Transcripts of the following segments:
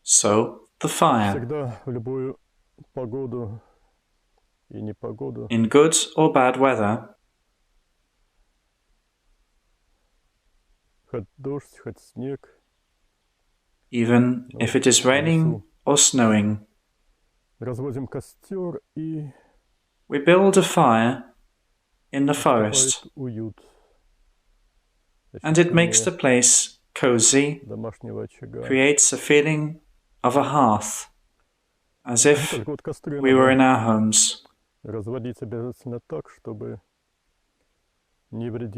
So, the fire. In good or bad weather, even if it is raining or snowing, we build a fire in the forest, and it makes the place cozy, creates a feeling of a hearth, as if we were in our homes.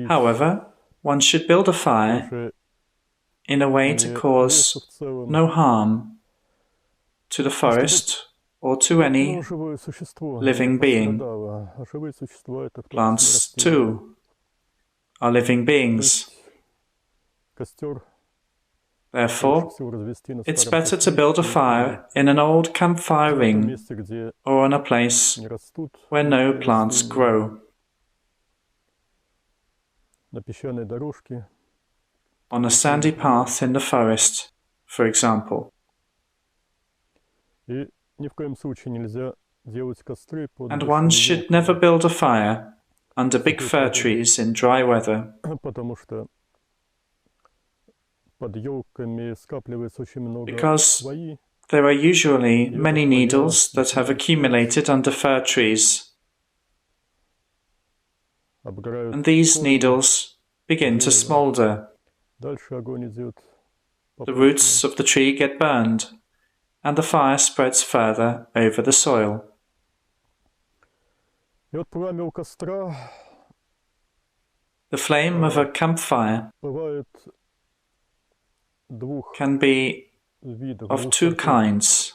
However, one should build a fire in a way to cause no harm to the forest or to any living being. Plants, too, are living beings. Therefore, it's better to build a fire in an old campfire ring or in a place where no plants grow. On a sandy path in the forest, for example. And one should never build a fire under big fir trees in dry weather, because there are usually many needles that have accumulated under fir trees, and these needles begin to smolder. The roots of the tree get burned, and the fire spreads further over the soil. The flame of a campfire can be of two kinds,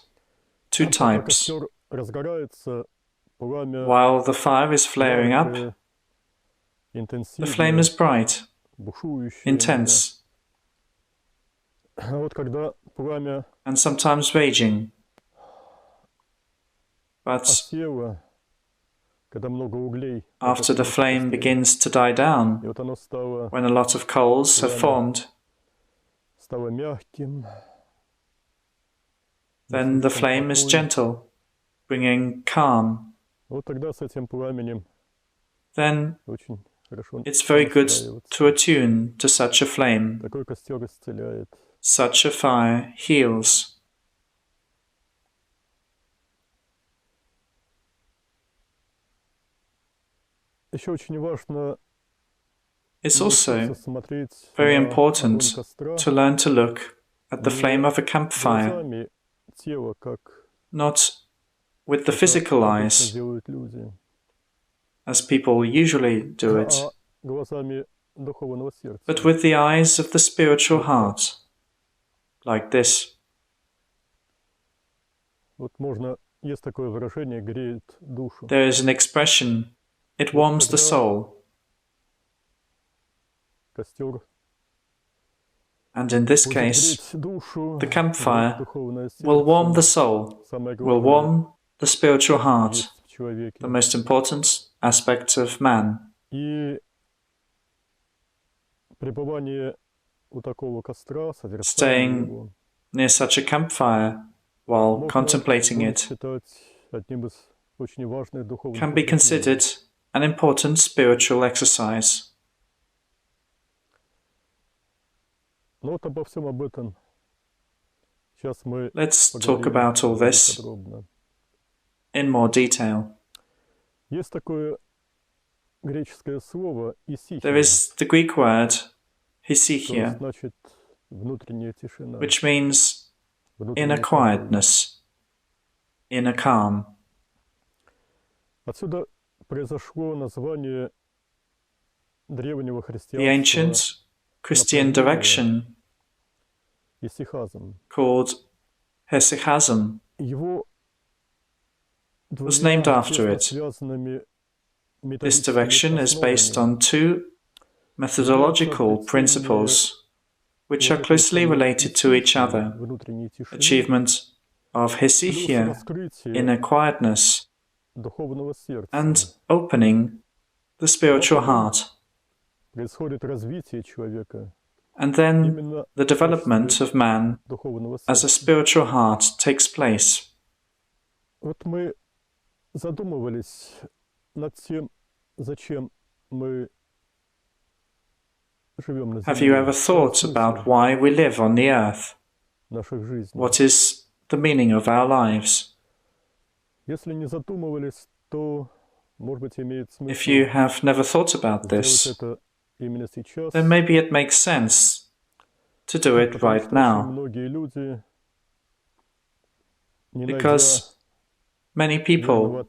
two types. While the fire is flaring up, the flame is bright, intense, and sometimes raging. But after the flame begins to die down, when a lot of coals have formed, then the flame is gentle, bringing calm. Then it's very good to attune to such a flame. Such a fire heals. It's also very important to learn to look at the flame of a campfire, not with the physical eyes, as people usually do it, but with the eyes of the spiritual heart, like this. There is an expression, it warms the soul. And in this case, the campfire will warm the soul, will warm the spiritual heart, the most important aspect of man. Staying near such a campfire while contemplating it can be considered an important spiritual exercise. Let's talk about all this in more detail. There is the Greek word hesychia, which means inner quietness, inner calm. The ancient Christian direction called hesychia was named after it. This direction is based on two methodological principles which are closely related to each other: achievement of hesychia, inner quietness, and opening the spiritual heart. And then the development of man as a spiritual heart takes place. Вот мы задумывались над тем, зачем мы живем на Земле. Have you ever thought about why we live on the earth? Наших жизней. What is the meaning of our lives? Если не задумывались, то, может быть, имеет смысл. If you have never thought about this, Это именно сейчас. then maybe it makes sense to do it right now. Многие люди, because many people,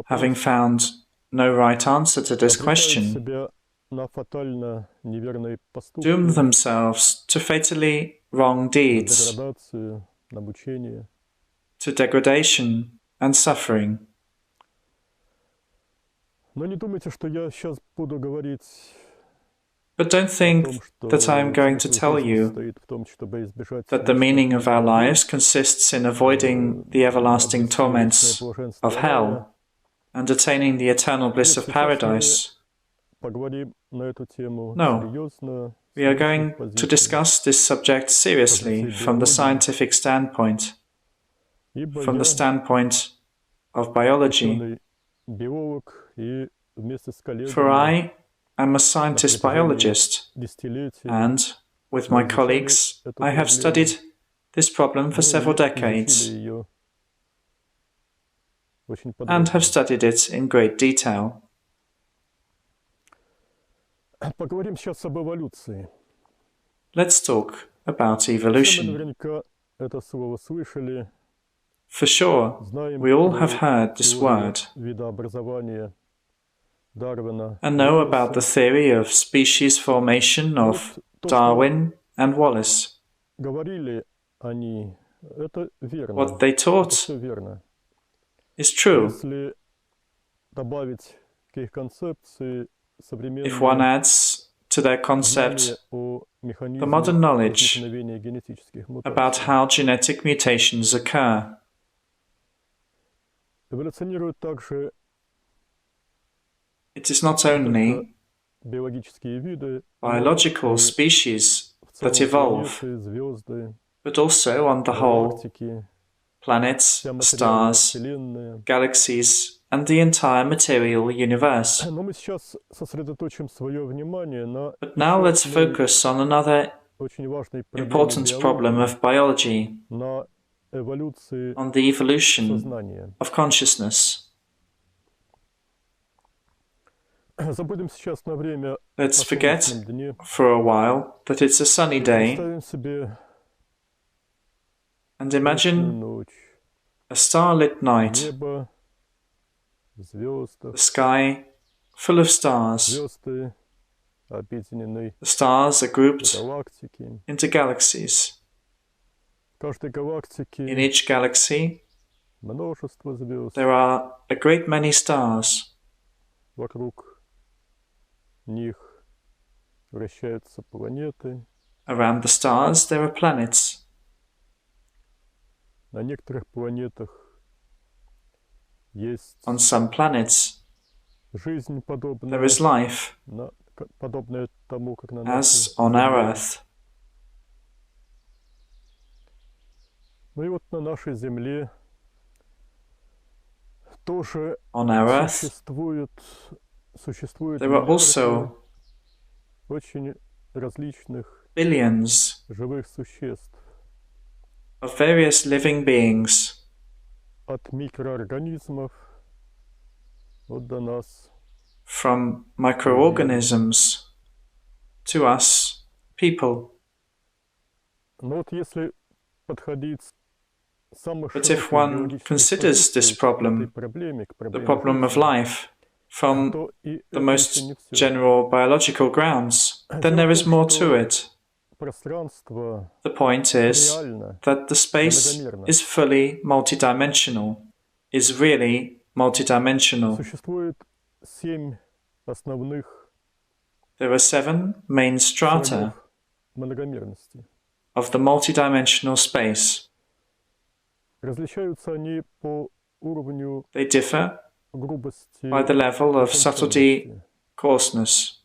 having found no right answer to this question, doom themselves to fatally wrong deeds, to degradation and suffering. But don't think that I am going to tell you that the meaning of our lives consists in avoiding the everlasting torments of hell and attaining the eternal bliss of paradise. No, we are going to discuss this subject seriously from the scientific standpoint, from the standpoint of biology. For I am a scientist biologist, and with my colleagues, I have studied this problem for several decades and have studied it in great detail. Let's talk about evolution. For sure, we all have heard this word and know about the theory of species formation of Darwin and Wallace. What they taught is true. If one adds to their concept the modern knowledge about how genetic mutations occur, it is not only biological species that evolve, but also, on the whole, planets, stars, galaxies, and the entire material universe. But now let's focus on another important problem of biology, on the evolution of consciousness. Let's forget for a while that it's a sunny day and imagine a starlit night, the sky full of stars. The stars are grouped into galaxies. In each galaxy, there are a great many stars. Around the stars, there are planets. On some planets, there is life, as on our Earth. On our Earth, there are also billions of various living beings, from microorganisms to us, people. But if one considers this problem, the problem of life, from the most general biological grounds, then there is more to it. The point is that the space is fully multidimensional, is really multidimensional. There are 7 main strata of the multidimensional space. They differ by the level of subtlety, coarseness.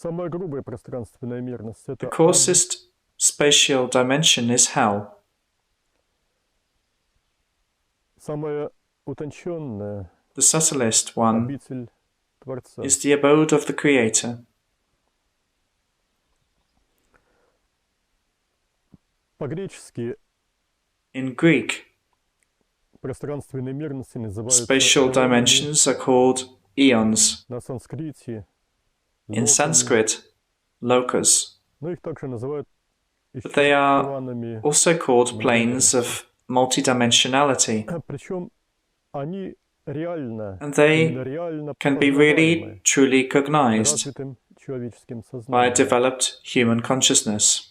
Самая грубая пространственная мерность — The это coarsest spatial dimension is hell. самая утонченная The subtlest one обитель Творца. is the abode of the Creator. По-гречески In Greek, пространственные мерности называются spatial эонами, dimensions are called eons. на санскрите In локами, Sanskrit, lokas. но их также называют But they are планами, also called planes of multidimensionality, причем они реально, and they именно реально can be really, познаваемы truly cognized развитым человеческим by сознанием. developed human consciousness.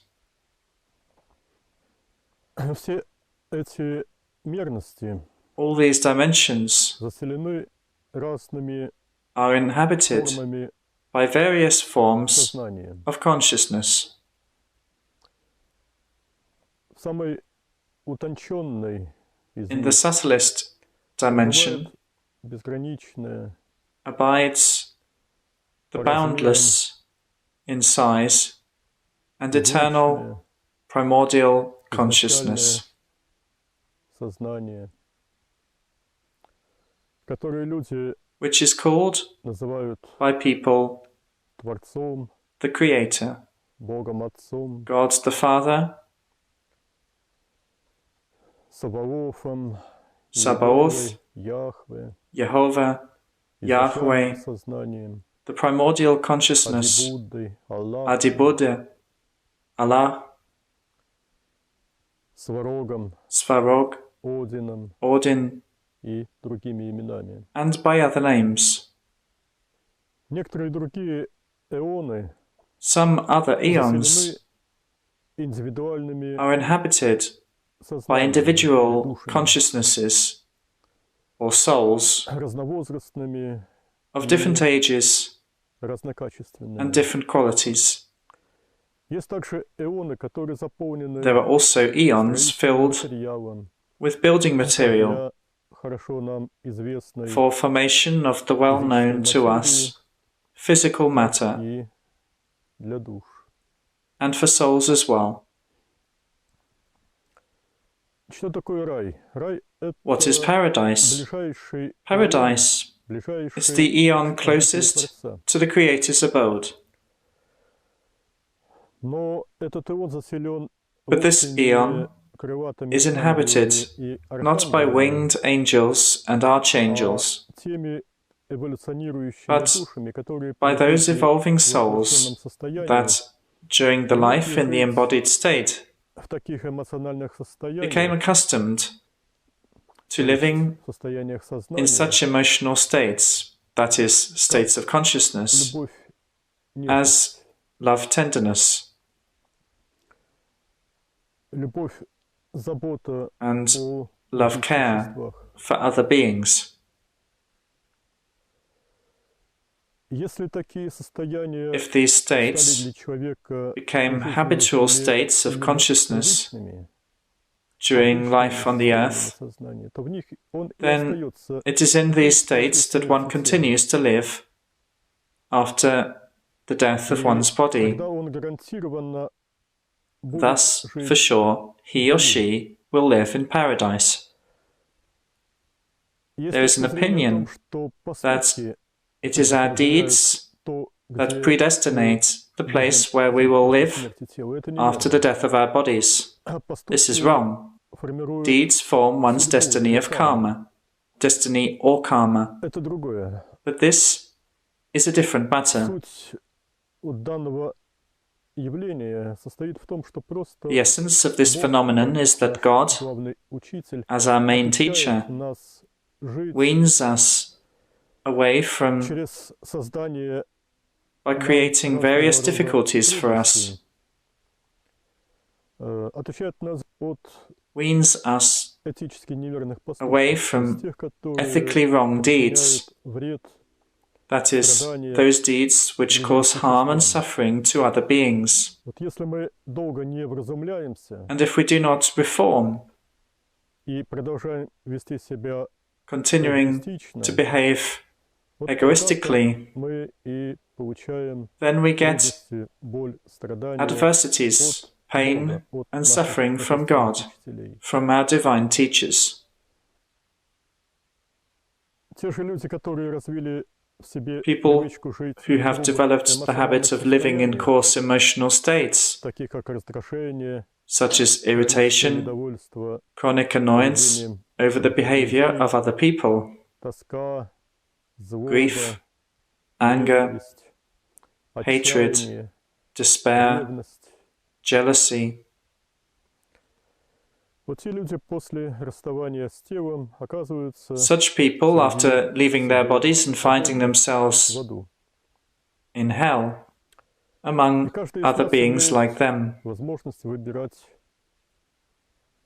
Все эти мерности All these dimensions заселены разными are inhabited формами by various forms сознания. of consciousness. В самой утонченной из In the них subtlest dimension бывает безграничное, abides the boundless in size and eternal вечное, primordial изначальное consciousness, сознание, которое люди which is called называют by people Творцом, the Creator, Богом Отцом, God the Father, Саваофом, Sabaoth, Яхве, Jehovah, Yahweh, изначальным сознанием, the primordial consciousness, Адибуддой, Аллахом, Adibuddha, Allah, Сварогом, Svarog, Одином Odin, и другими именами. and by other names. Некоторые другие эоны Some other заселены eons индивидуальными are inhabited by сознаниями, individual душами, consciousnesses or souls разновозрастными of different ages разнокачественными. and different qualities. Есть также эоны, которые заполнены There are also eons строительным filled материалом, with building material для хорошо нам известной for formation of the well-known to us physical matter и для душ. and for souls as well. Что такое рай? Рай — это What is paradise? ближайший Paradise is the eon closest Творца. to the Creator's abode. Но этот эон заселен But this вовсе не eon крылатыми is inhabited ангелами и not by архангелами, winged angels and archangels, теми эволюционирующими but душами, которые by при those жизни evolving в воплощенном souls состоянии that, during the life in the embodied state, в таких эмоциональных became состояниях, accustomed to living в состояниях in сознания, such emotional states, that is, states of consciousness, любовь, as love, tenderness, любовь, забота and о love, других care существах. for other beings. Если такие состояния If these стали states для человека became при жизни habitual на Земле states of именно consciousness привычными, during обычными life on the состояниями earth, сознания, то в них он и then остается it is in these после states that one смерти тела. continues to live after the death of И one's body. тогда он гарантированно будет Thus, жить for sure, he or в раю. she will live in paradise. Есть There is an точка зрения о том, opinion что that поступки it is our deeds то, that где predestinate the мы place будем where we жить will после live смерти тела. Это after the неверно. death of our bodies. This is Поступки wrong. формируют Deeds form one's судьбу destiny или of karma, destiny or karma. Это другое. But this is a different matter. Суть данного явления состоит в том, что просто The essence of this Бог, phenomenon is that God, главный учитель, as our main обучает teacher, нас жить weans us away from через создание by creating various difficulties for us, отличает нас от weans us этически неверных поступков, away из from тех, которые ethically wrong deeds, причиняют вред, that is, страдания those deeds which другим cause harm and существам. suffering to other beings. Вот если мы долго не вразумляемся And if we do not reform, и продолжаем вести себя continuing эгоистично, to behave egoistically, then we get adversities, pain, and suffering from God, from our divine teachers. People who have developed the habit of living in coarse emotional states, such as irritation, chronic annoyance over the behavior of other people, grief, anger, hatred, despair, jealousy. Such people, after leaving their bodies and finding themselves in hell, among other beings like them.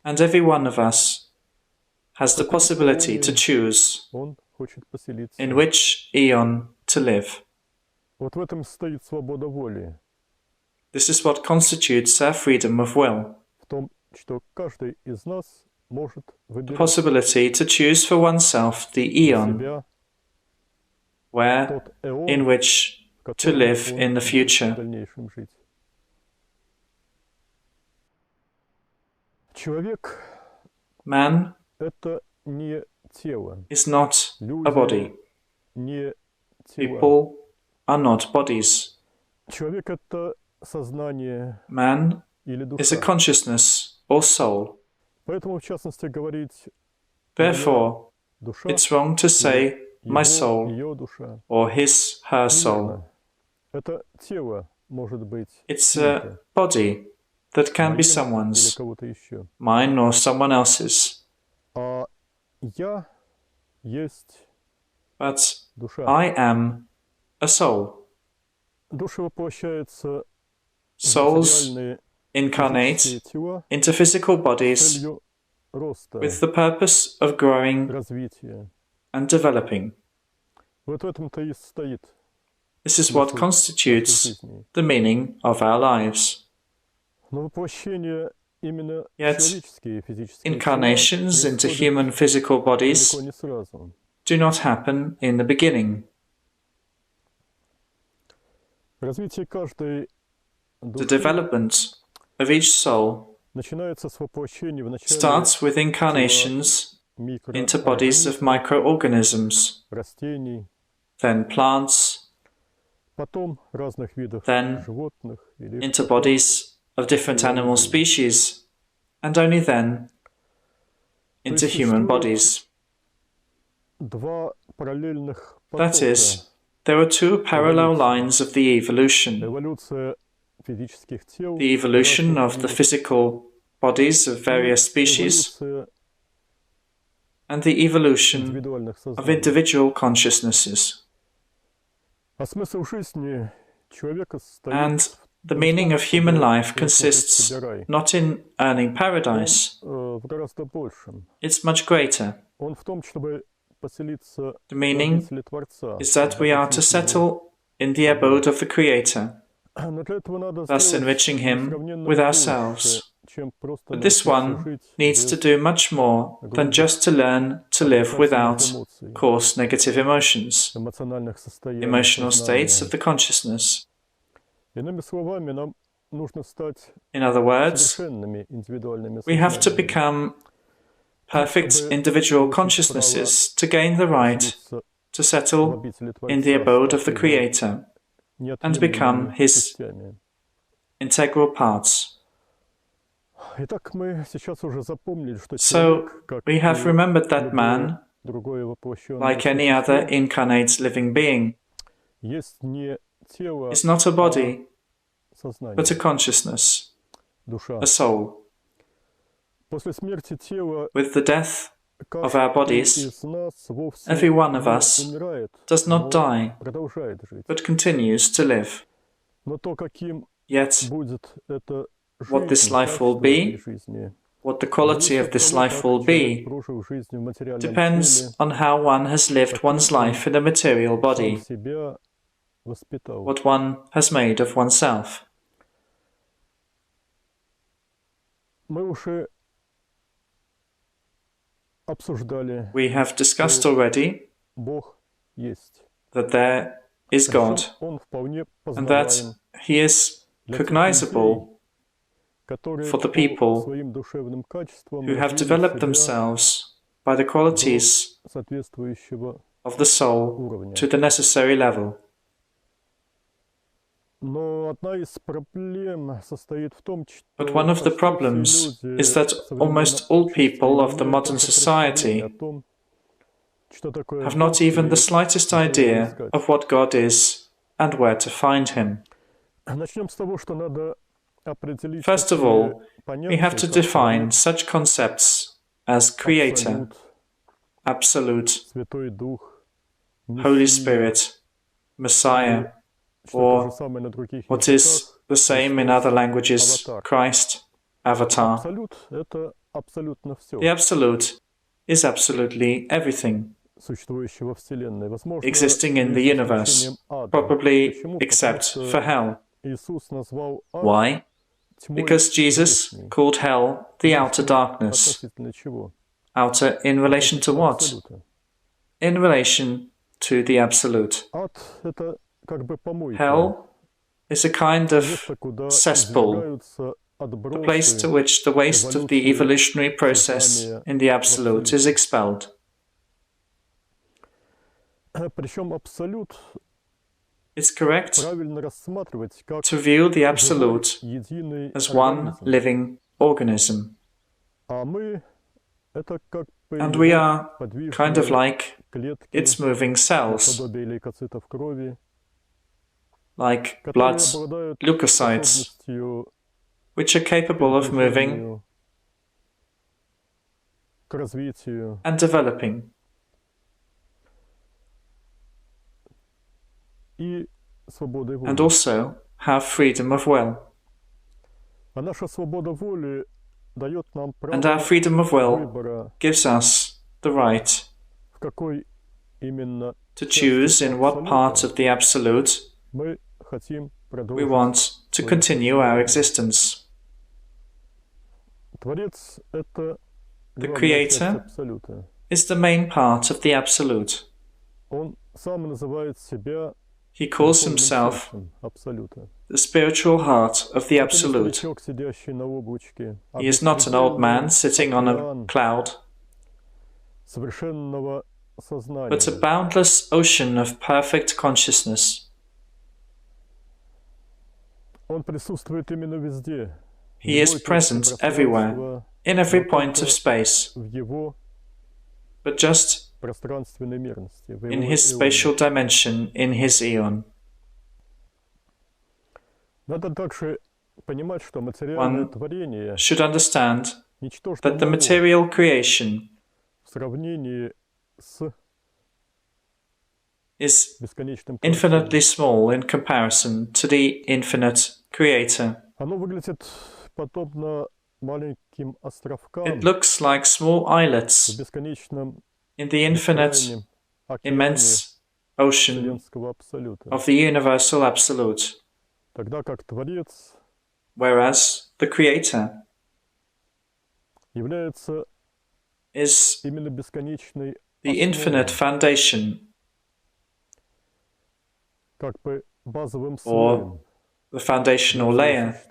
And every one of us has the possibility to choose in which eon to live. This is what constitutes our freedom of will. The possibility to choose for oneself the eon in which to live in the future. Man is not a body. People are not bodies. Man is a consciousness or soul. Therefore, it's wrong to say my soul or his, her soul. It's a body that can be someone's, mine or someone else's. But I am a soul. Souls incarnate into physical bodies with the purpose of growing and developing. This is what constitutes the meaning of our lives. Yet, incarnations into human physical bodies do not happen in the beginning. The development of each soul starts with incarnations into bodies of microorganisms, then plants, then into bodies of different animal species, and only then into human bodies. That is, there are two parallel lines of the evolution. The evolution of the physical bodies of various species and the evolution of individual consciousnesses. And the meaning of human life consists not in earning paradise. It's much greater. The meaning is that we are to settle in the abode of the Creator, thus enriching Him with ourselves. But this one needs to do much more than just to learn to live without coarse negative emotions, emotional states of the consciousness. In other words, we have to become perfect individual consciousnesses to gain the right to settle in the abode of the Creator and become His integral parts. So, we have remembered that man, like any other incarnate living being, is not a body, but a consciousness, a soul. With the death of our bodies, every one of us does not die, but continues to live. Yet, what this life will be, what the quality of this life will be, depends on how one has lived one's life in a material body, what one has made of oneself. We have discussed already that there is God, and that He is cognizable for the people who have developed themselves by the qualities of the soul to the necessary level. But one of the problems is that almost all people of the modern society have not even the slightest idea of what God is and where to find Him. First of all, we have to define such concepts as Creator, Absolute, Holy Spirit, Messiah, or what is the same in other languages, Christ, Avatar. The Absolute is absolutely everything existing in the universe, probably except for hell. Why? Because Jesus called hell the outer darkness. Outer in relation to what? In relation to the Absolute. Hell is a kind of cesspool, the place to which the waste of the evolutionary process in the Absolute is expelled. It's correct to view the Absolute as one living organism. And we are kind of like its moving cells, like blood leukocytes, which are capable of moving and developing. And also have freedom of will. And our freedom of will gives us the right to choose in what part of the Absolute we want to continue our existence. The Creator is the main part of the Absolute. He calls himself the spiritual heart of the Absolute. He is not an old man sitting on a cloud, but a boundless ocean of perfect consciousness. He is present everywhere, in every point of space, but just in his spatial dimension, in his eon. One should understand that the material creation is infinitely small in comparison to the infinite Creator. It looks like small islets in the infinite, immense ocean of the universal Absolute, whereas the Creator is the infinite foundation, or the foundational layer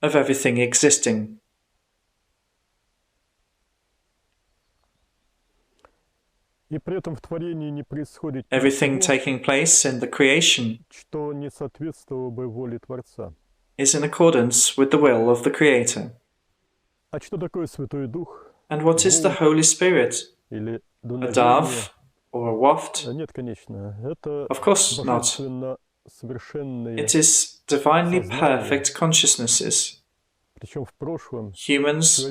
of everything existing. Everything taking place in the creation is in accordance with the will of the Creator. And what is the Holy Spirit? A dove or a waft? Of course not. It is divinely perfect consciousnesses, humans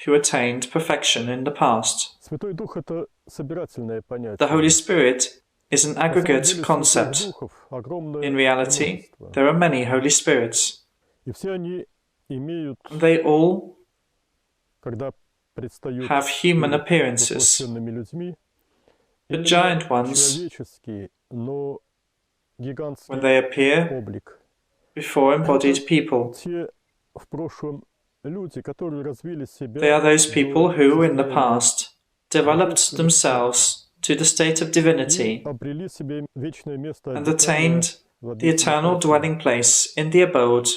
who attained perfection in the past. The Holy Spirit is an aggregate concept. In reality, there are many Holy Spirits. They all have human appearances, but giant ones, when they appear before embodied people, they are those people who, in the past, developed themselves to the state of divinity and attained the eternal dwelling place in the abode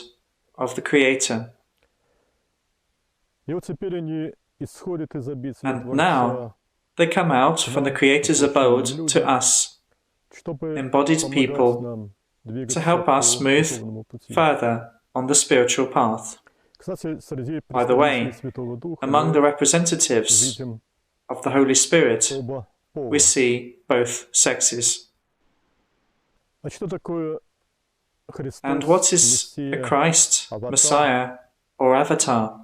of the Creator. And now they come out from the Creator's abode to us, embodied people, to help us move further on the spiritual path. By the way, among the representatives of the Holy Spirit, we see both sexes. And what is a Christ, Messiah, or Avatar?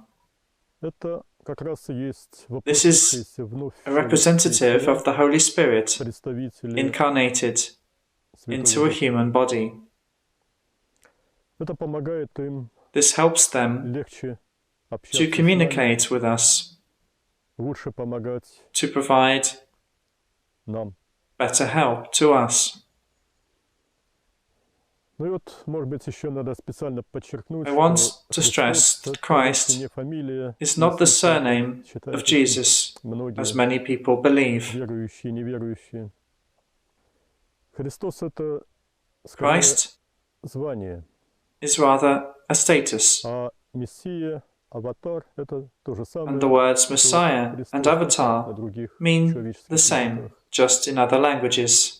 This is a representative of the Holy Spirit incarnated into a human body. This helps them to communicate with us, to provide better help to us. I want to stress that Christ is not the surname of Jesus, as many people believe. Christ is rather a status, and the words Messiah and Avatar mean the same, just in other languages.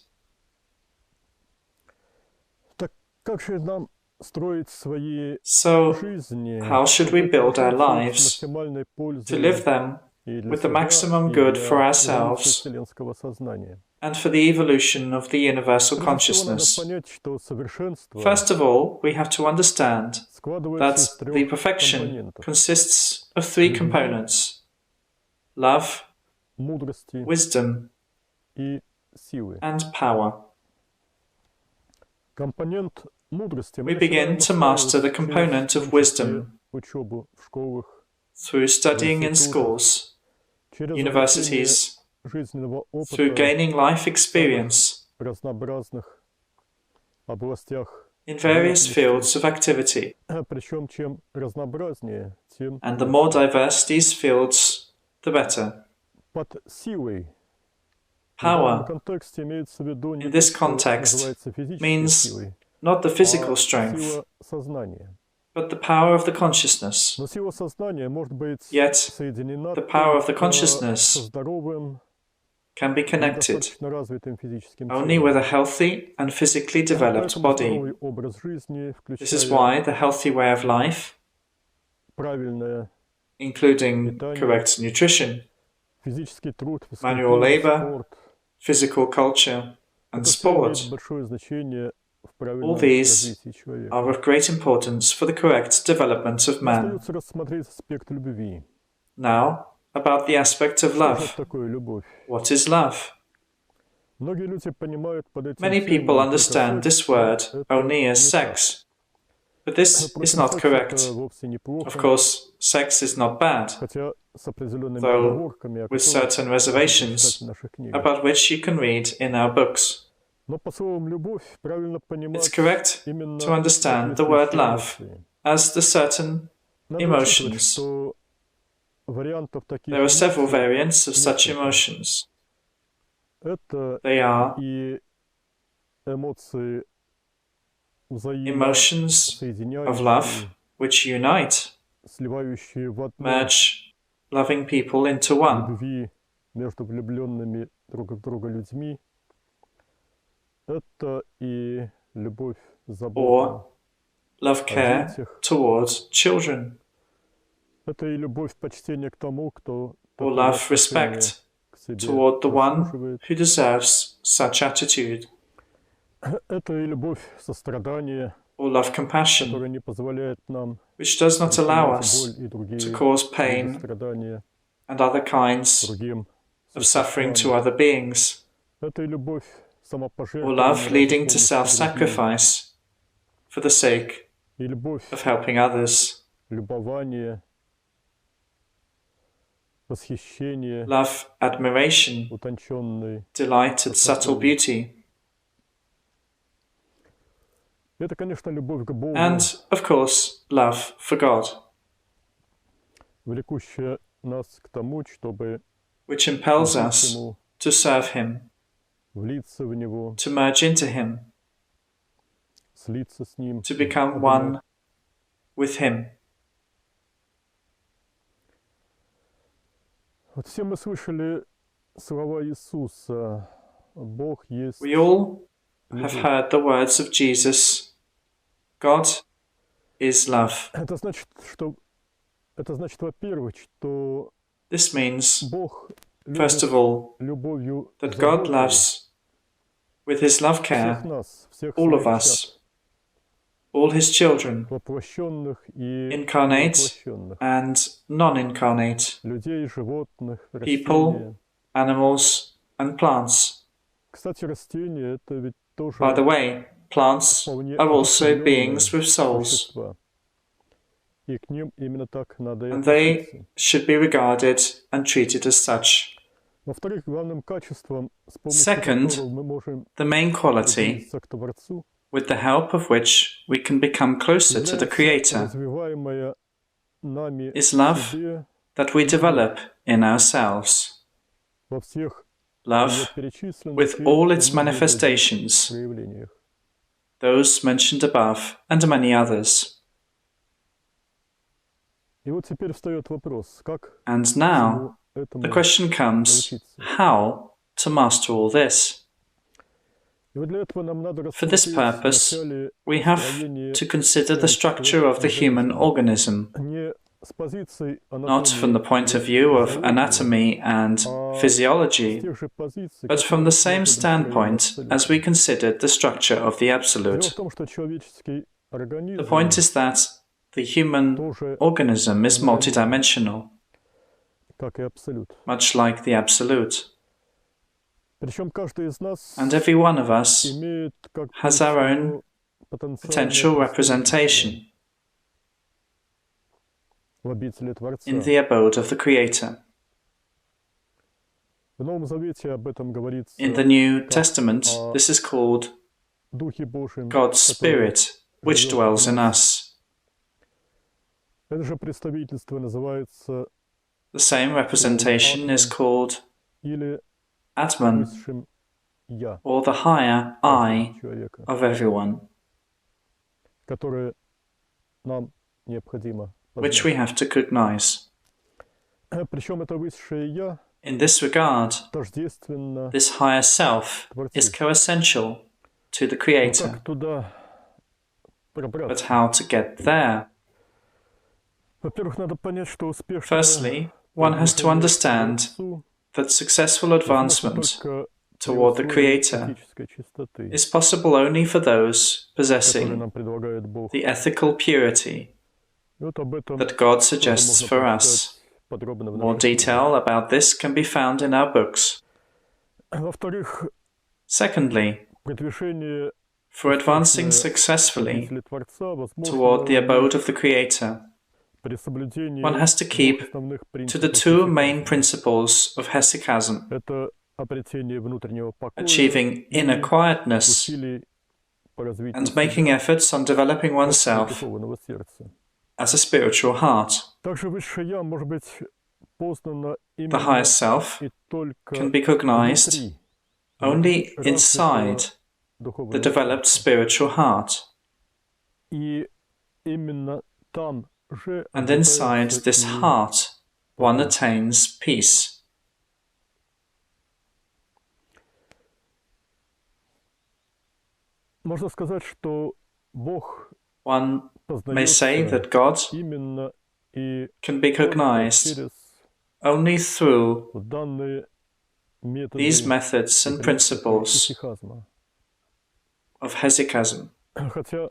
So, how should we build our lives to live them with the maximum good for ourselves and for the evolution of the universal consciousness? First of all, we have to understand that the perfection consists of three components: love, wisdom, and power. We begin to master the component of wisdom through studying in schools, universities, through gaining life experience in various fields of activity. And the more diverse these fields, the better. Power, in this context, means not the physical strength, but the power of the consciousness. Yet, the power of the consciousness can be connected only with a healthy and physically developed body. This is why the healthy way of life, including correct nutrition, manual labor, physical culture, and sport, all these are of great importance for the correct development of man. Now, about the aspect of love. What is love? Many people understand this word only as sex, but this is not correct. Of course, sex is not bad, though with certain reservations, about which you can read in our books. It's correct to understand the word love as the certain emotions. There are several variants of such emotions. They are emotions of love which unite, merge loving people into one. Or love care towards children, or love respect toward the one who deserves such attitude, or love compassion, which does not allow us to cause pain and other kinds of suffering to other beings, or love leading to self-sacrifice for the sake of helping others. Love, admiration, delight at subtle beauty. And, of course, love for God, which impels us to serve Him. влиться в него, to merge into Him, слиться с ним, to become one with Him. Вот все мы слышали слова Иисуса. Бог есть We all любовь. have heard the words of Jesus. God is love. Это значит, во-первых, что This means, Бог first любит of all, любовью that God заботой loves, with His love care, всех нас, всех all of своих us, чад, all His children, воплощенных и incarnate невоплощенных, and non-incarnate, людей, животных, people, растения. animals, and plants. Кстати, растения — это ведь тоже By the way, plants вполне are also одушевленные beings with souls, существа. И к ним именно так надо и and they относиться. should be regarded and treated as such. Во-вторых, главным качеством, с помощью Second, которого мы можем the main quality приблизиться к Творцу, with the help of which we can become closer to the является Creator, развиваемая нами is в love себе that we develop in ourselves. во всех ее Love перечисленных with и all its во многих других manifestations, проявлениях. those mentioned above and many others. И вот теперь встает вопрос, как And всему now этому the question comes, научиться. how to master all this? И вот для этого нам надо For this рассмотреть purpose, вначале we have строение to consider the человеческого structure of the human организма. organism, Не с позиции not from the анатомии point of и view of физиологии, anatomy and а с physiology, тех же позиций, but from которые the same рассматривали строение standpoint as we абсолюта. considered the structure of the Дело absolute. в том, что человеческий The организм point is that the human тоже organism is многолик, multidimensional, как и абсолют. much like the absolute, Причем каждый из нас and every one of us имеет как бы has our own свое потенциальное potential представительство representation в обители in Творца. the abode of the Creator. В Новом Завете об этом In говорится the New как Testament, о this is called Духе Божьем, God's который Spirit, which живет dwells в in нас. us. Это же представительство называется The same representation is called или Atman, высшим Я or the higher I каждого человека, of everyone, которое нам необходимо which we познать. have to recognize. Причем это высшее Я In this regard, тождественно this higher self is Творцу. coessential to the Но Creator. как туда But пробраться? how to get there? Во-первых, надо понять, что успешное Firstly, one has to продвижение к understand Творцу that successful возможно advancement только при toward the условии Creator этической чистоты, is possible only for those которую possessing нам предлагает Бог. the ethical purity И вот об этом that God тоже suggests можно for us. прочитать подробно в More наших книгах. detail about this can be found in our books. Во-вторых, Secondly, продвижение for advancing успешное к successfly обители Творца toward the возможно abode of the Creator, при соблюдении one has to двух keep основных to the принципов two main hesychia. principles of hesychasm, Это обретение внутреннего покоя achieving и inner quietness усилий по развитию and making себя efforts on developing как oneself духовного сердца. as a spiritual heart. Также высшее Я может быть познано The именно higher self и только can be recognized внутри only развитого inside the духовного developed сердца. spiritual heart, И именно там же and inside обретается this и heart one покой. attains peace. Можно сказать, что Бог One may say познается that God именно и can be только recognized через only through данные методы these methods and principles исихазма. of hesychasm, Хотя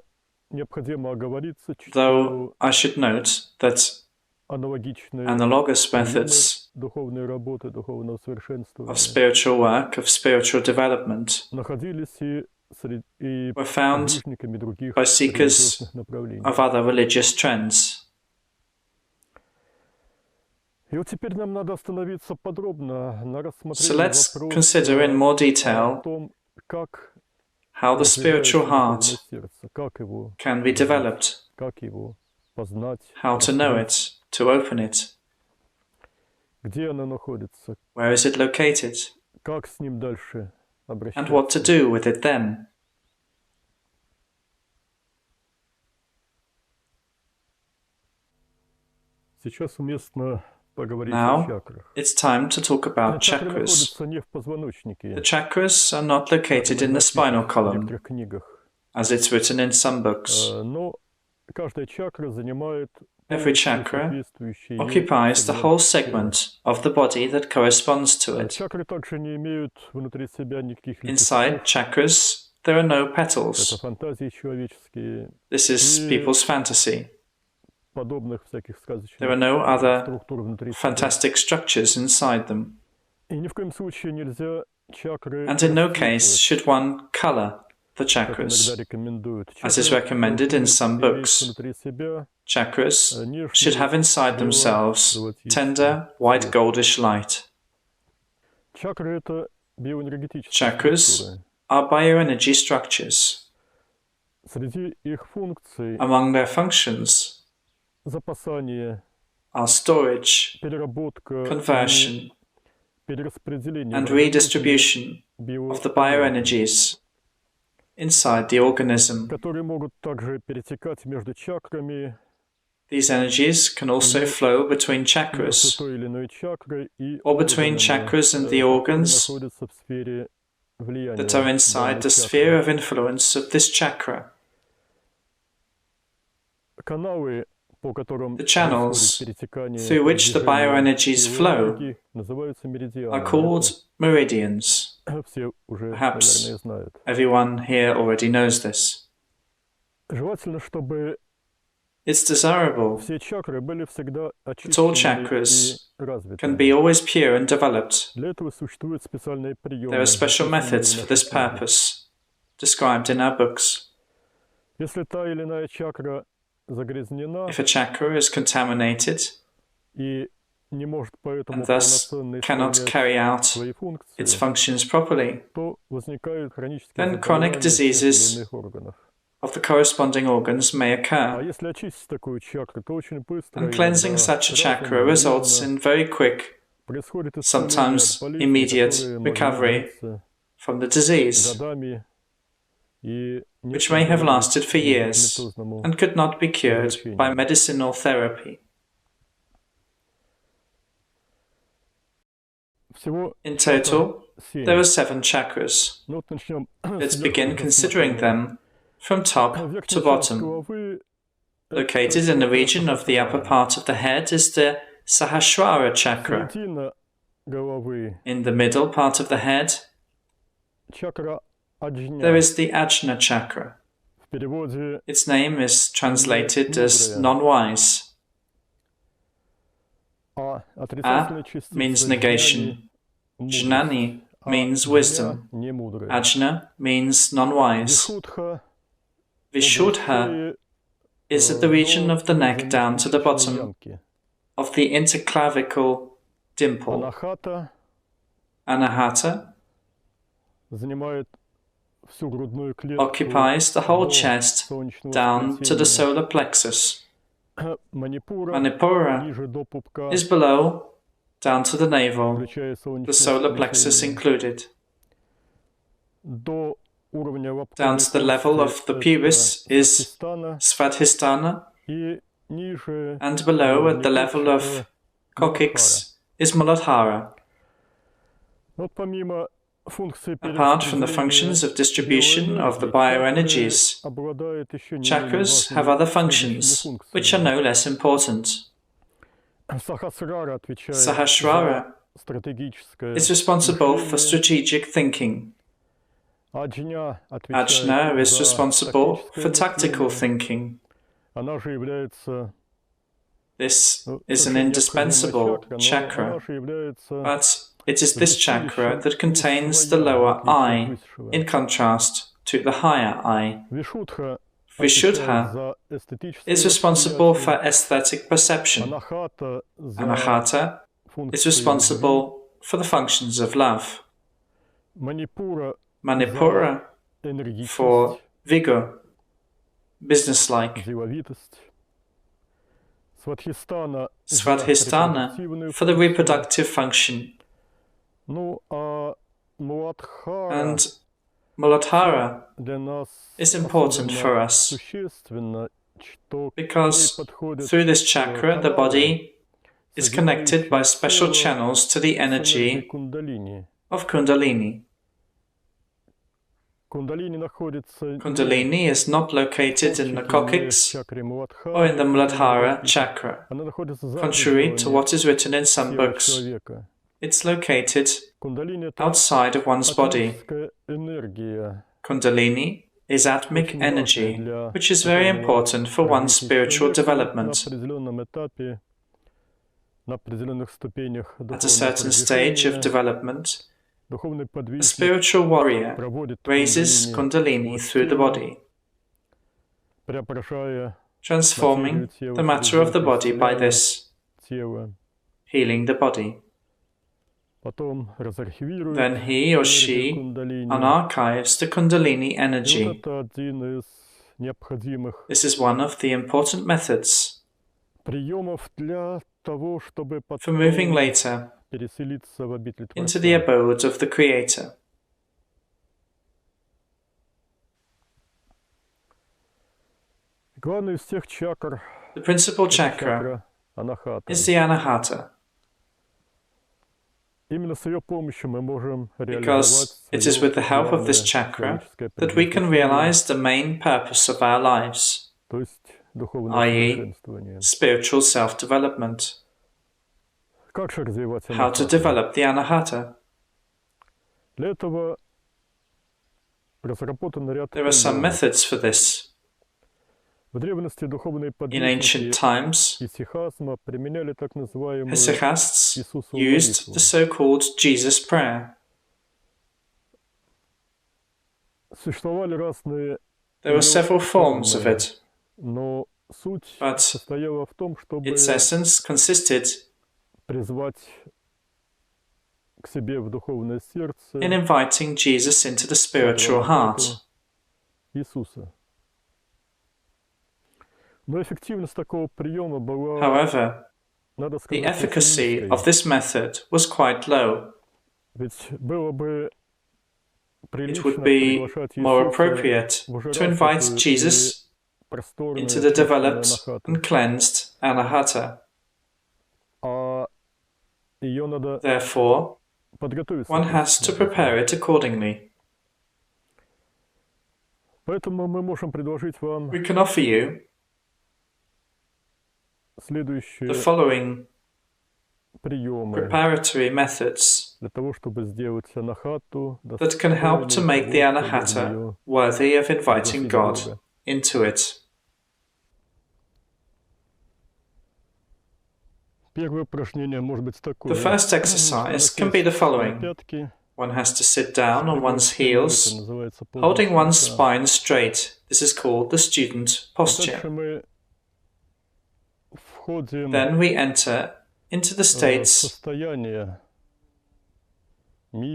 необходимо оговориться, though что I should note that аналогичные analogous приемы methods духовной работы, духовного of совершенствования spiritual work, of spiritual development, находились и were found подвижниками других by seekers религиозных направлений. of other religious trends. И вот теперь нам надо остановиться подробно на So рассмотрении let's вопроса consider in more о detail том, как how the spiritual развивается heart духовное сердце, как его can be developed, как его познать, how to know раскрыть, it, to open it, где оно находится, where is it located, как с ним дальше and what to do with it then. Now, it's time to talk about chakras. The chakras are not located in the spinal column, as it's written in some books. Every chakra occupies the whole segment of the body that corresponds to it. Inside chakras, there are no petals. This is people's fantasy. There are no other fantastic structures inside them. And in no case should one color the chakras, as is recommended in some books. Chakras should have inside themselves tender, white goldish light. Chakras are bioenergy structures. Among their functions are storage, conversion, and redistribution of the bioenergies inside the organism. These energies can also flow between chakras, or between chakras and the organs that are inside the sphere of influence of this chakra. The channels through which the bioenergies flow are called meridians. Perhaps everyone here already knows this. It's desirable that all chakras can be always pure and developed. There are special methods for this purpose, described in our books. If a chakra is contaminated and thus cannot carry out its functions properly, then chronic diseases of the corresponding organs may occur. And cleansing such a chakra results in very quick, sometimes immediate recovery from the disease, which may have lasted for years and could not be cured by medicinal therapy. In total, there are 7 chakras. Let's begin considering them from top to bottom. Located in the region of the upper part of the head is the Sahasrara chakra. In the middle part of the head, there is the Ajna chakra. Its name is translated as non-wise. A means negation. Jnani means wisdom. Ajna means non-wise. Vishuddha is at the region of the neck down to the bottom of the interclavicle dimple. Anahata occupies the whole chest down to the solar plexus. Manipura is below, down to the navel, the solar plexus included. Down to the level of the pubis is Svadhisthana, and below at the level of coccyx is Muladhara. Apart from the functions of distribution of the bioenergies, chakras have other functions, which are no less important. Sahasrara is responsible for strategic thinking. Ajna is responsible for tactical thinking. This is an indispensable chakra, but it is this chakra that contains the lower eye, in contrast to the higher eye. Vishuddha is responsible for aesthetic perception. Anahata is responsible for the functions of love. Manipura for vigor, businesslike. Svadhisthana for the reproductive function. And Muladhara is important for us because through this chakra, the body is connected by special channels to the energy of Kundalini. Kundalini is not located in the coccyx or in the Muladhara chakra, contrary to what is written in some books. It's located outside of one's body. Kundalini is Atmic energy, which is very important for one's spiritual development. At a certain stage of development, a spiritual warrior raises Kundalini through the body, transforming the matter of the body by this, healing the body. Then he or she unarchives the Kundalini energy. This is one of the important methods for moving later into the abode of the Creator. The principal chakra is the Anahata, because it is with the help of this chakra that we can realize the main purpose of our lives, i.e., spiritual self-development. How to develop the Anahata? There are some methods for this. In ancient times, hesychasts used the so-called Jesus prayer. There were several forms of it, but its essence consisted in inviting Jesus into the spiritual heart. However, the efficacy of this method was quite low. It would be more appropriate to invite Jesus into the developed and cleansed Anahata. Therefore, one has to prepare it accordingly. We can offer you the following preparatory methods that can help to make the Anahata worthy of inviting God into it. The first exercise can be the following. One has to sit down on one's heels, holding one's spine straight. This is called the student posture. Then we enter into the states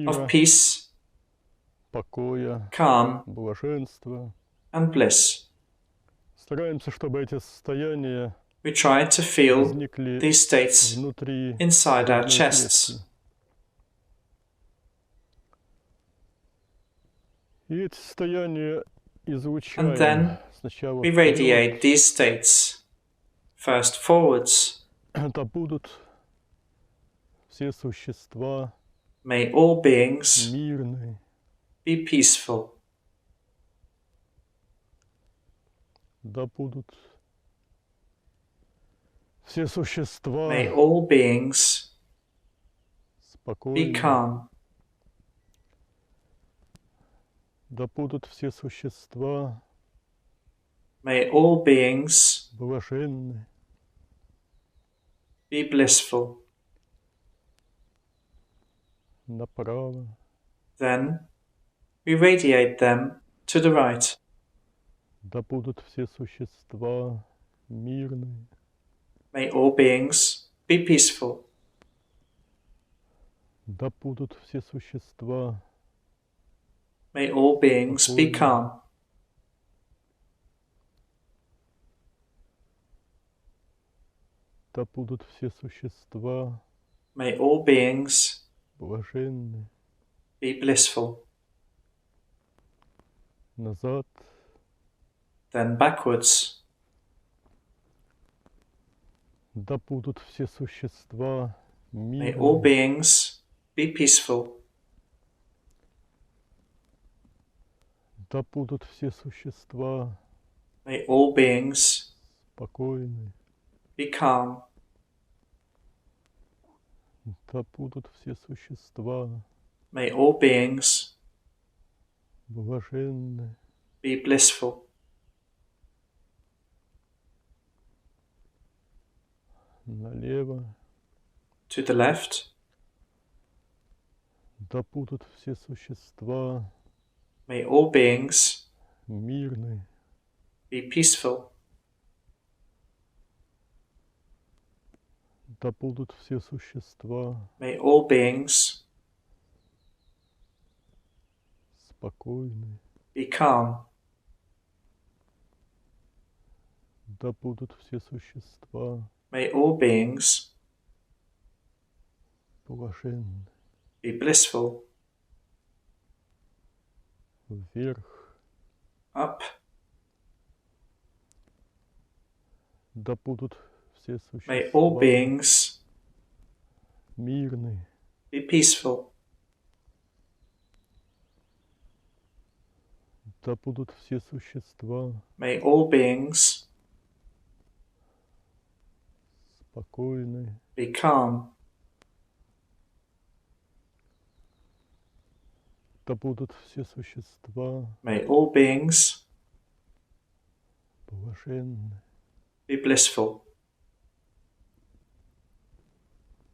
of peace, calm, and bliss. We try to feel these states inside our chests. And then we radiate these states, first forwards. May all beings be peaceful. May all beings be calm. May all beings be blissful. Then we radiate them to the right. May all beings be peaceful. May all beings be calm. May all beings Be blissful. Назад. Then backwards. Да будут все существа May all мирными. beings be peaceful. Да будут все существа May all beings спокойны. be calm. Да будут все существа May all beings блаженны. be blissful. Налево. To the left. Да будут все существа May all beings мирны. be peaceful. Да будут все существа May all beings спокойны. be calm. Да будут все существа May all beings блаженны. be blissful. Вверх. Up. Да будут все May all существа beings мирны. be peaceful. Да будут все существа May all beings спокойны. be calm. Да будут все существа May all beings блаженны. be blissful.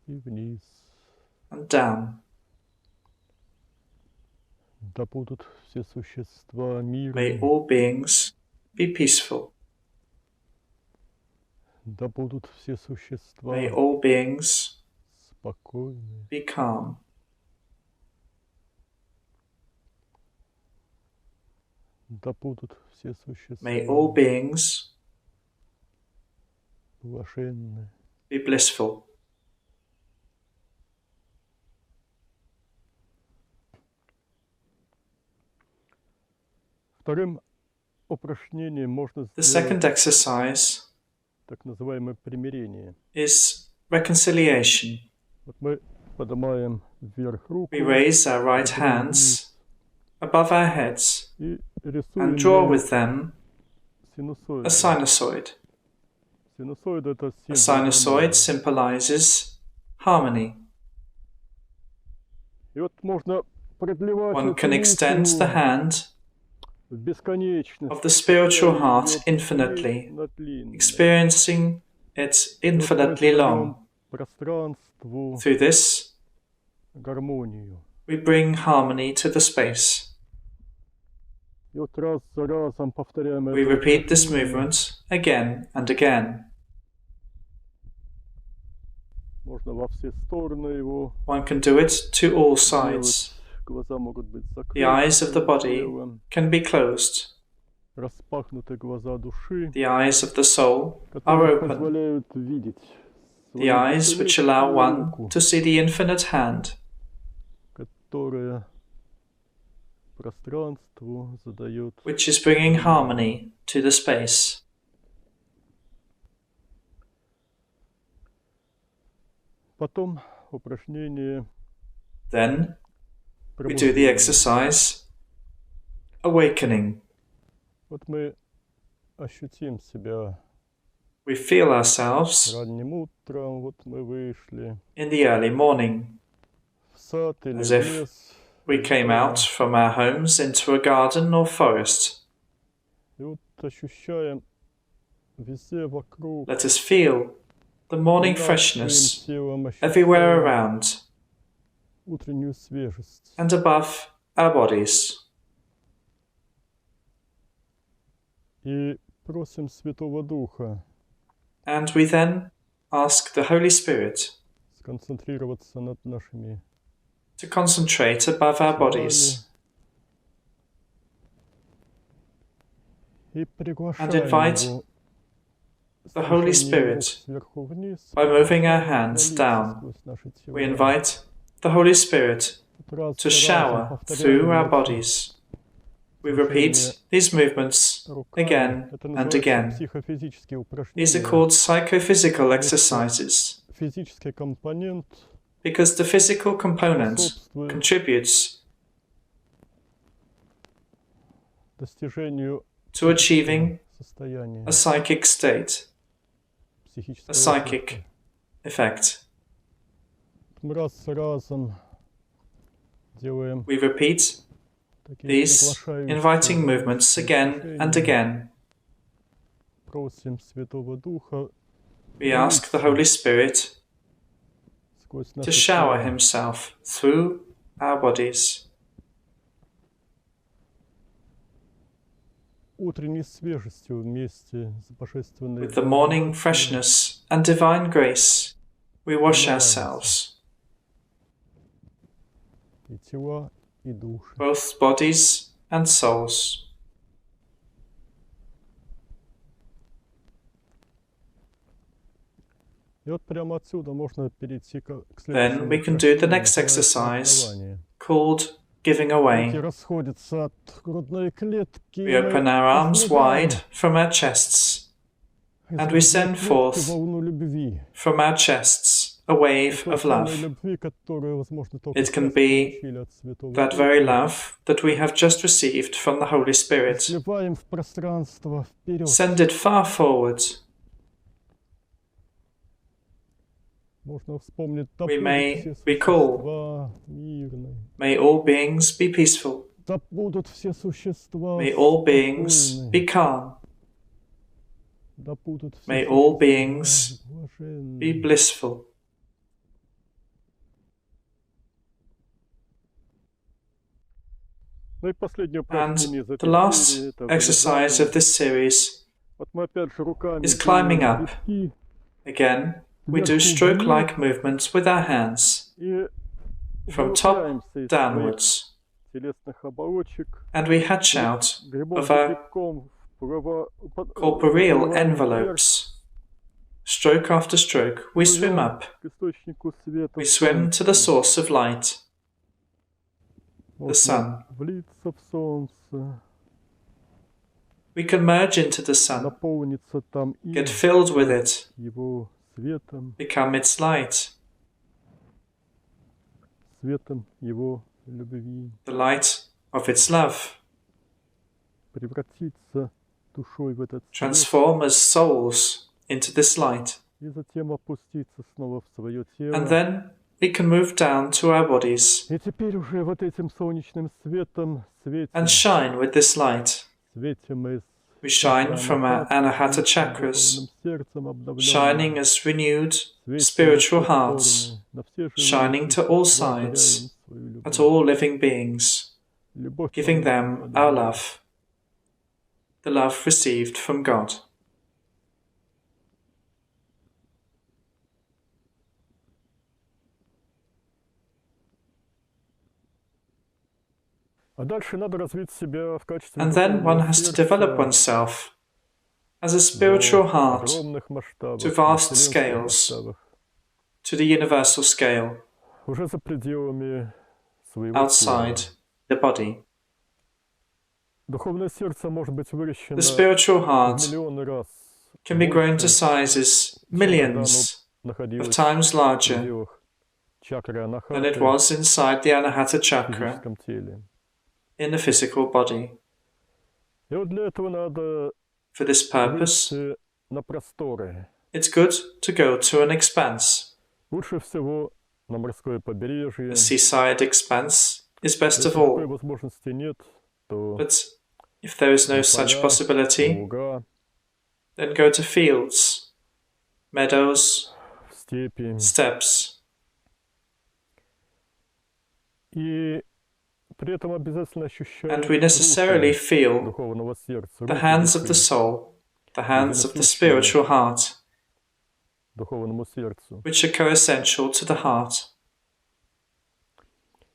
И вниз. And down. Да будут все существа May мирны. all beings be peaceful. Да будут все существа May all beings спокойны. be calm. Да будут все существа May all beings блаженны. be blissful. Вторым упражнением можно The second сделать exercise так называемое примирение. is reconciliation. Вот мы поднимаем вверх руку We raise our right hands above our heads и and рисуем draw на with them синусоиду. a sinusoid. Синусоид — это A символ sinusoid гармонии. symbolizes harmony. И вот можно продлевать One эту can extend the руку hand в бесконечность, of the spiritual heart её infinitely, бесконечно длинной. experiencing it И вот мы infinitely задаём long. пространству Through this, гармонию. we bring harmony to the space. И вот раз за разом повторяем We это repeat this упражнение. movement again and again. Можно во все стороны его One can do it to all делать. sides. Глаза могут быть закрыты. The eyes of the body телом. can be closed. Распахнуты глаза души, The eyes of the soul are которые open. позволяют видеть The свою eyes which allow бесконечную one руку, to see the infinite hand, которая пространству задает which is bringing harmony to the space. Потом упражнение Then we do the пробуждения. exercise awakening. Вот мы ощутим себя We feel ourselves ранним утром, вот мы вышли in the early morning, в сад или as в if лес, we came out from our homes into a garden or forest. и вот ощущаем везде вокруг, Let us feel the morning всем freshness телом everywhere ощущаем around утреннюю свежесть. and above our bodies. И просим Святого Духа And we then ask the Holy Spirit сконцентрироваться над нашими to concentrate above our bodies и and приглашаем invite Его the Holy движением рук Spirit сверху вниз, by moving our пролиться hands down. сквозь наши тела. We invite the Holy Spirit to shower through our bodies. We repeat these movements again and again. These are called psychophysical exercises because the physical component contributes to achieving a psychic state, a psychic effect. We repeat these inviting movements again and again. We ask the Holy Spirit to shower Himself through our bodies. With the morning freshness and divine grace, we wash ourselves, both bodies and souls. Then we can do the next exercise, called giving away. We open our arms wide from our chests, and we send forth from our chests a wave of love. It can be that very love that we have just received from the Holy Spirit. Send it far forward. We may recall, may all beings be peaceful. May all beings be calm. May all beings be blissful. And the last exercise of this series is climbing up. Again, we do stroke-like movements with our hands, from top downwards, and we hatch out of our corporeal envelopes. Stroke after stroke, we swim up. We swim to the source of light, the sun. We can merge into the sun, get filled with it, become its light, the light of its love, transform as souls into this light, and then we can move down to our bodies and shine with this light. We shine from our anahata chakras, shining as renewed spiritual hearts, shining to all sides, at all living beings, giving them our love, the love received from God. And then one has to develop oneself as a spiritual heart to vast scales, to the universal scale, outside the body. The spiritual heart can be grown to sizes millions of times larger than it was inside the anahata chakra in the physical body. For this purpose, it's good to go to an expanse. A seaside expanse is best of all. But if there is no such possibility, then go to fields, meadows, steppes. And we necessarily feel the hands of the soul, the hands of the spiritual heart, which are co-essential to the heart.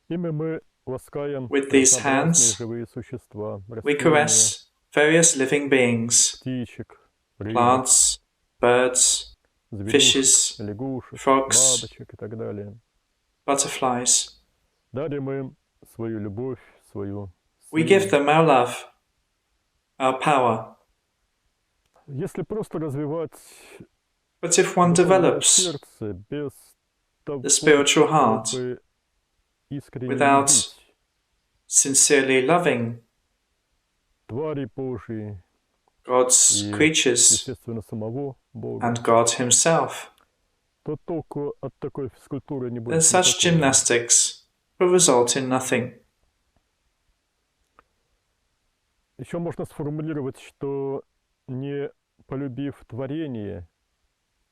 With these hands, we caress various living beings, plants, birds, fishes, frogs. butterflies. Дарим им свою любовь, свою We силу. give them our love, our power. Если просто развивать But if one духовное develops сердце без того, the spiritual heart чтобы искренне without любить sincerely loving твари Божьи God's и, creatures естественно, самого Бога, and God Himself, то толку от такой физкультуры не then будет such никакого. gymnastics will result in nothing. Еще можно сформулировать, что не полюбив творение,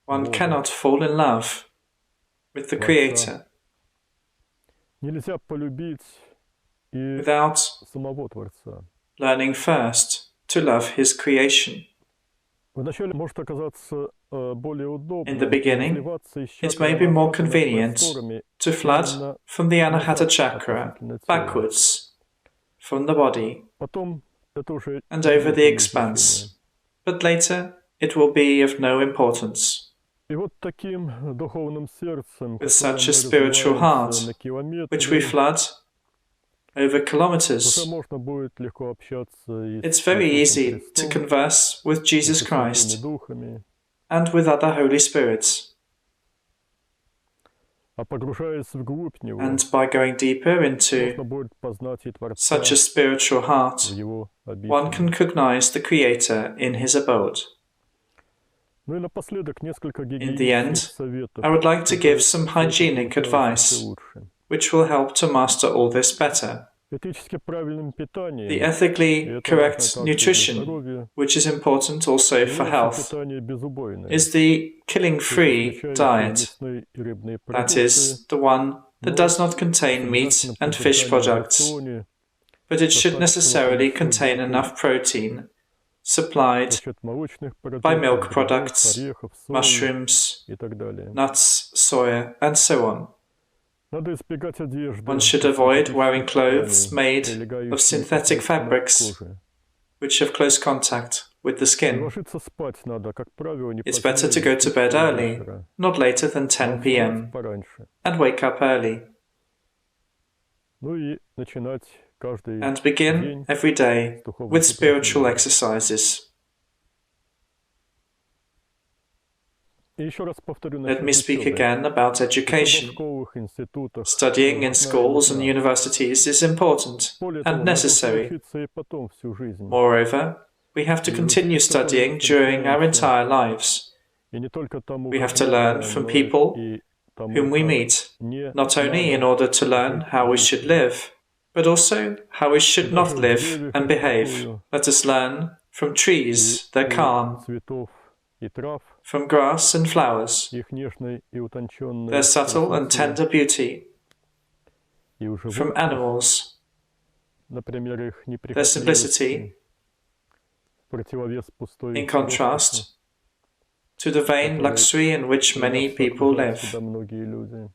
One Бога, cannot fall in love with the Creator нельзя полюбить и without самого Творца. learning first to love His creation. Вначале может оказаться более удобно In the beginning, изливаться из it чакры may be more анахаты над convenient просторами to flood именно from the Anahata назад chakra относительно тела. backwards from the body Потом это уже and не over имеет the никакого expanse, значения. but later it will be of no importance. И вот таким духовным сердцем, With которым such мы a spiritual развиваемся heart, на километры, which we flood over уже kilometers, можно будет легко общаться и it's с very Иисусом easy to Христом, converse with и Jesus со святыми Christ духами. and with other Holy Spirits. А погружаясь вглубь него, And by going deeper into можно будет познать и Творца such a spiritual heart, в его one can обители. recognize the Creator in His abode. Ну и напоследок несколько In the end, гигиенических советов, I would like to give чтобы some все это hygienic получалось еще advice, лучше. which will help to master all this better. Этически правильным питанием, The и ethically это важно correct также для nutrition, здоровья, which is important also for является health, питание безубойное, is the killing-free включающее diet, мясные и рыбные that продукты, is, the one that но does not с contain meat обязательным and fish поддержанием в products, рационе but it should достаточного necessarily количества contain белков enough protein за supplied счет молочных by продуктов, milk грибов, products, орехов, сои mushrooms, и так далее. nuts, soya, and so on. Надо избегать одежды One should из avoid wearing синтетических clothes тканей, made of прилегающих synthetic непосредственно к fabrics коже. which have close contact with the И skin. ложиться спать надо, как правило, не It's позднее better to go to 10 bed early, вечера, not later than а 10 вставать p.m., пораньше. and wake up early, Ну и начинать каждый and begin день every day с духовных with spiritual упражнений. exercises. И еще раз повторю Let насчет me speak учебы. again about Учеба в education. школах, институтах Studying in важна и schools and нужна. universities is important Более того, and мы должны necessary. учиться и потом всю жизнь. Moreover, we have to continue studying during our entire lives. И не только тому, We have как to learn знаем, from но people и тому, whom we как meet, не not only in надо order to learn how we should live, but also how we should not live and behave. Let us learn from trees, their calm, цветов и трав, from grass and flowers, их нежной и утонченной their subtle and красоты, tender beauty, и у from животных, animals, например, их their simplicity, неприхотливости, в противовес пустой in роскоши, contrast to the vain которой luxury in which many стремятся people окружать live. себя многие люди.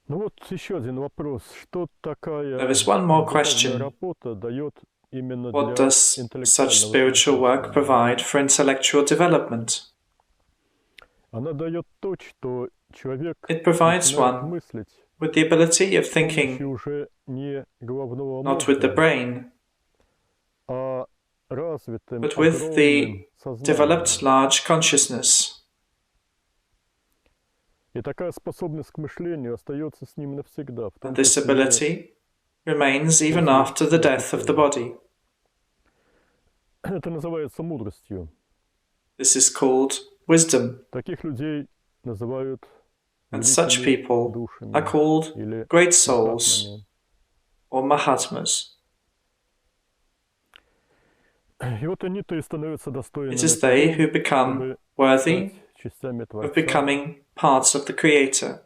Ну вот еще один вопрос. Что такая There is one more духовная question. работа дает именно What для does such интеллектуального spiritual work совершенствования? provide for intellectual development? Она дает то, что человек It provides начинает one мыслить with the ability of с помощью thinking уже не головного not with the мозга, brain, а развитым, but with the огромным developed сознанием. large consciousness. И такая способность к мышлению остается с ним навсегда, в том And this числе ability remains even after the death of the body. это называется мудростью. This is called wisdom, Таких людей называют and such великими people душами are called или great souls махатмами. or mahatmas. И вот они-то и становятся достойными It is they того, who become чтобы worthy стать частями of Творца, becoming parts of the Creator,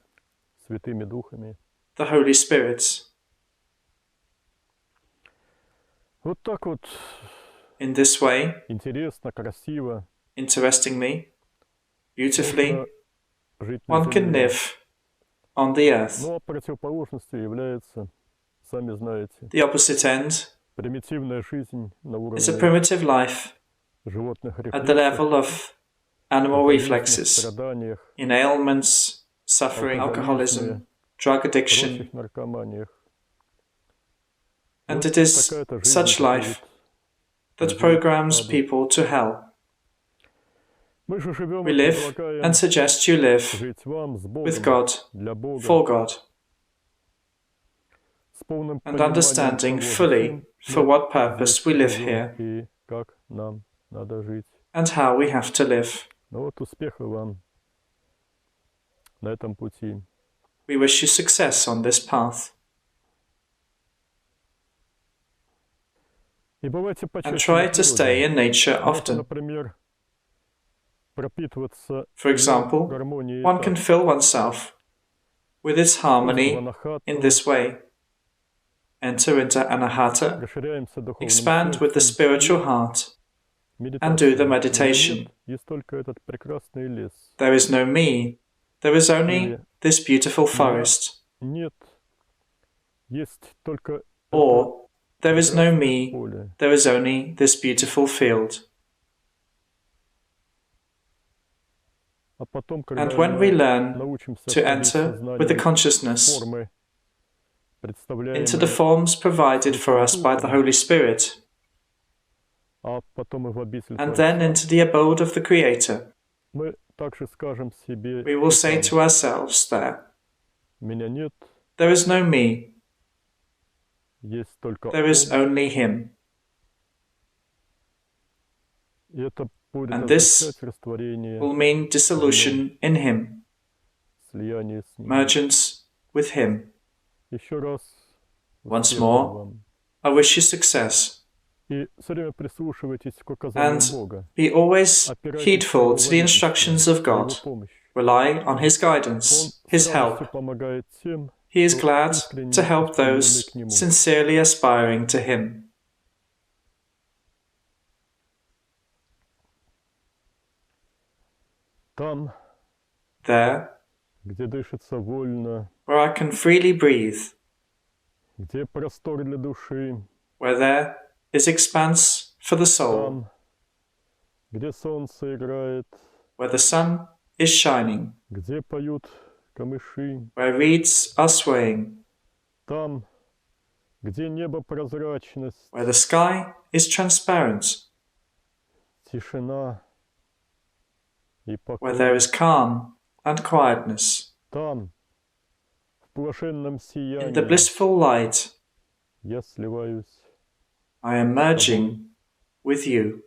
святыми духами. the Holy Spirits. Вот так вот In this way, интересно, красиво interestingly, beautifully, можно жить на one can земле. live on the earth. Но противоположностью является, сами знаете, The opposite end примитивная жизнь на is a уровне primitive life животных at the level рефлексов, of animal в reflexes, страданиях, in ailments, suffering, alcoholism, drug addiction, прочих наркоманиях. and Вот it is такая-то жизнь such life that programs people to hell. Мы же живем We и live предлагаем and suggest you live жить вам с with Богом, God, для Бога, for God, с полным and пониманием understanding того, fully for зачем what мы purpose здесь we live живем here и как нам надо жить. and how we have to live. Ну вот успеха вам на этом пути. We wish you success on this path. И бывайте And почаще try на to stay природе. in nature Можно, often. например, пропитываться For example, гармонией one can так. fill oneself with its harmony in this way. Enter into anahata, Расширяемся духовным expand with the сердцем, spiritual heart, and do the медитация. meditation. Нет, есть только этот прекрасный лес. There is no me, there is only this beautiful forest. Нет, есть только Or, there is no прекрасное me, поле. there is only this beautiful field. А потом, And когда when we мы learn научимся to входить в enter сознание with the consciousness формы, into the forms provided for us by the Holy Spirit, а потом и в обитель and then Творца, into the abode of the Creator, мы также скажем себе we will и say там, to ourselves there, меня нет, there is no me, есть только there is Он. only Him. И это будет And this означать растворение, will mean dissolution in Him, слияние с Ним. mergence with Him. Еще раз Once успеха more, вам. I wish you success, И все время прислушивайтесь к указаниям and Бога. be always Опирайтесь heedful на to Его the instructions of водительство, на God. Его помощь. Rely on His Он guidance, с His радостью help. помогает тем, He is кто glad искренне to help устремлены those к Нему. sincerely aspiring to Him. Там, There, где дышится вольно, where I can freely breathe, где простор для души, where there is expanse for the soul, там, где солнце играет, where the sun is shining, где поют камыши, where reeds are swaying, там, где небо прозрачность, where the sky is transparent, тишина и where there покой, is calm and quietness. там, в блаженном In the сиянии, blissful light, я сливаюсь I am merging with you.